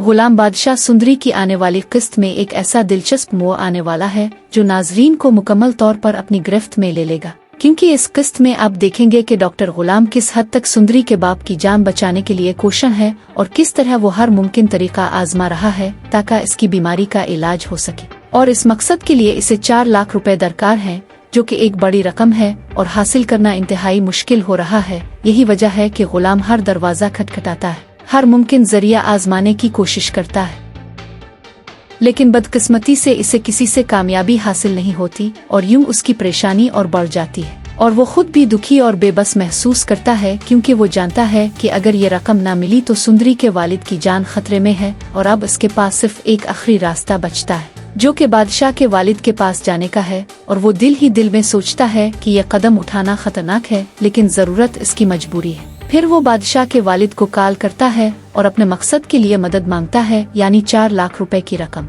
गुलाम बादशाह सुंदरी की आने वाली किस्त में एक ऐसा दिलचस्प मोड़ आने वाला है जो नाजरीन को मुकम्मल तौर पर अपनी गिरफ्त में ले लेगा, क्योंकि इस किस्त में आप देखेंगे कि डॉक्टर गुलाम किस हद तक सुंदरी के बाप की जान बचाने के लिए कोशिश है और किस तरह वो हर मुमकिन तरीका आजमा रहा है ताकि इसकी बीमारी का इलाज हो सके। और इस मकसद के लिए इसे 4 लाख रुपए दरकार है, जो कि एक बड़ी रकम है और हासिल करना इंतहाई मुश्किल हो रहा है। यही वजह है कि गुलाम हर दरवाजा खटखटाता है, हर मुमकिन जरिया आजमाने की कोशिश करता है, लेकिन बदकिस्मती से इसे किसी से कामयाबी हासिल नहीं होती और यूं उसकी परेशानी और बढ़ जाती है और वो खुद भी दुखी और बेबस महसूस करता है, क्योंकि वो जानता है कि अगर ये रकम ना मिली तो सुंदरी के वालिद की जान खतरे में है और अब इसके पास सिर्फ एक आखिरी रास्ता बचता है, जो कि बादशाह के वालिद के पास जाने का है। और वो दिल ही दिल में सोचता है कि यह कदम उठाना खतरनाक है, लेकिन जरूरत इसकी मजबूरी है। फिर वो बादशाह के वालिद को कॉल करता है और अपने मकसद के लिए मदद मांगता है, यानी 4 लाख रुपए की रकम,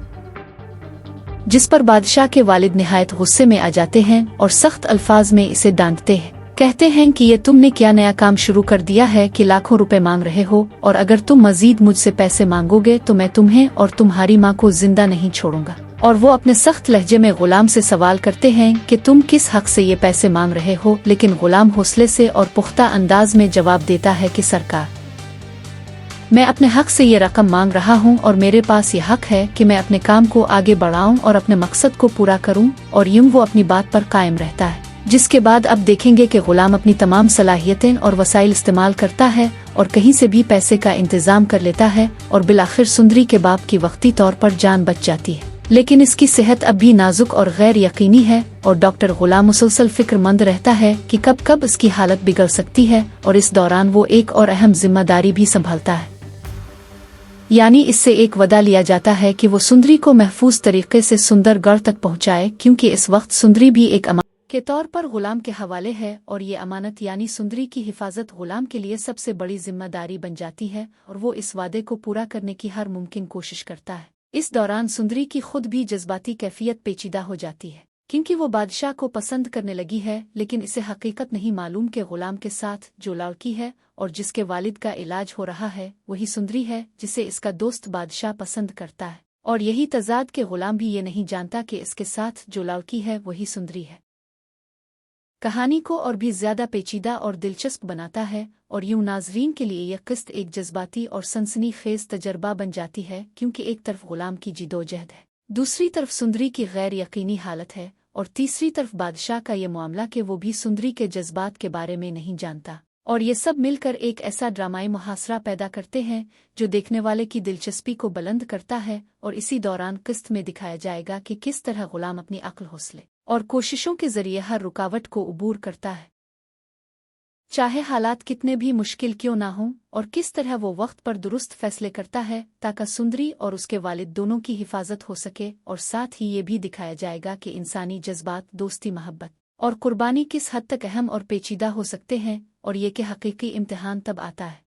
जिस पर बादशाह के वालिद निहायत गुस्से में आ जाते हैं और सख्त अल्फाज में इसे डांटते हैं। कहते हैं कि ये तुमने क्या नया काम शुरू कर दिया है कि लाखों रुपए मांग रहे हो, और अगर तुम मजीद मुझसे पैसे मांगोगे तो मैं तुम्हें और तुम्हारी माँ को जिंदा नहीं छोड़ूंगा। और वो अपने सख्त लहजे में गुलाम से सवाल करते हैं कि तुम किस हक से ये पैसे मांग रहे हो, लेकिन गुलाम हौसले से और पुख्ता अंदाज में जवाब देता है कि सरकार, मैं अपने हक से ये रकम मांग रहा हूँ और मेरे पास ये हक है कि मैं अपने काम को आगे बढ़ाऊं और अपने मकसद को पूरा करूं। और यूं वो अपनी बात पर कायम रहता है, जिसके बाद अब देखेंगे कि गुलाम अपनी तमाम सलाहियतें और वसाइल इस्तेमाल करता है और कहीं से भी पैसे का इंतजाम कर लेता है और बिलाखिर सुंदरी के बाप की वक्ती तौर पर जान बच जाती है। लेकिन इसकी सेहत अब भी नाजुक और गैर यकीनी है और डॉक्टर गुलाम मुसलसल फिक्रमंद रहता है कि कब कब इसकी हालत बिगड़ सकती है, और इस दौरान वो एक और अहम जिम्मेदारी भी संभालता है, यानी इससे एक वदा लिया जाता है कि वो सुंदरी को महफूज तरीके से सुंदरगढ़ तक पहुंचाए, क्योंकि इस वक्त सुंदरी भी एक अमानत के तौर पर गुलाम के हवाले है और ये अमानत यानी सुंदरी की हिफाजत गुलाम के लिए सबसे बड़ी जिम्मेदारी बन जाती है और वो इस वादे को पूरा करने की हर मुमकिन कोशिश करता है। इस दौरान सुंदरी की खुद भी जज्बाती कैफियत पेचीदा हो जाती है, क्योंकि वो बादशाह को पसंद करने लगी है, लेकिन इसे हकीकत नहीं मालूम कि गुलाम के साथ जो लड़की है और जिसके वालिद का इलाज हो रहा है वही सुंदरी है जिसे इसका दोस्त बादशाह पसंद करता है। और यही तजाद के गुलाम भी ये नहीं जानता कि इसके साथ जो लड़की है वही सुंदरी है। कहानी को और भी ज्यादा पेचीदा और दिलचस्प बनाता है और यूं नाजरीन के लिए यह किस्त एक जज्बाती और सनसनीखेज तजर्बा बन जाती है, क्योंकि एक तरफ गुलाम की जिदोजहद है, दूसरी तरफ सुंदरी की गैर यकीनी हालत है और तीसरी तरफ बादशाह का ये मामला कि वो भी सुंदरी के जज्बात के बारे में नहीं जानता। और ये सब मिलकर एक ऐसा ड्रामाई मुहासरा पैदा करते हैं जो देखने वाले की दिलचस्पी को बुलंद करता है। और इसी दौरान किस्त में दिखाया जाएगा कि किस तरह गुलाम अपनी अक्ल, हौसले और कोशिशों के जरिए हर रुकावट को उबूर करता है, चाहे हालात कितने भी मुश्किल क्यों ना हों, और किस तरह वो वक्त पर दुरुस्त फैसले करता है ताकि सुंदरी और उसके वालिद दोनों की हिफाजत हो सके। और साथ ही ये भी दिखाया जाएगा कि इंसानी जज्बात, दोस्ती, मोहब्बत और कुर्बानी किस हद तक अहम और पेचीदा हो सकते हैं, और ये कि हकीकी इम्तिहान तब आता है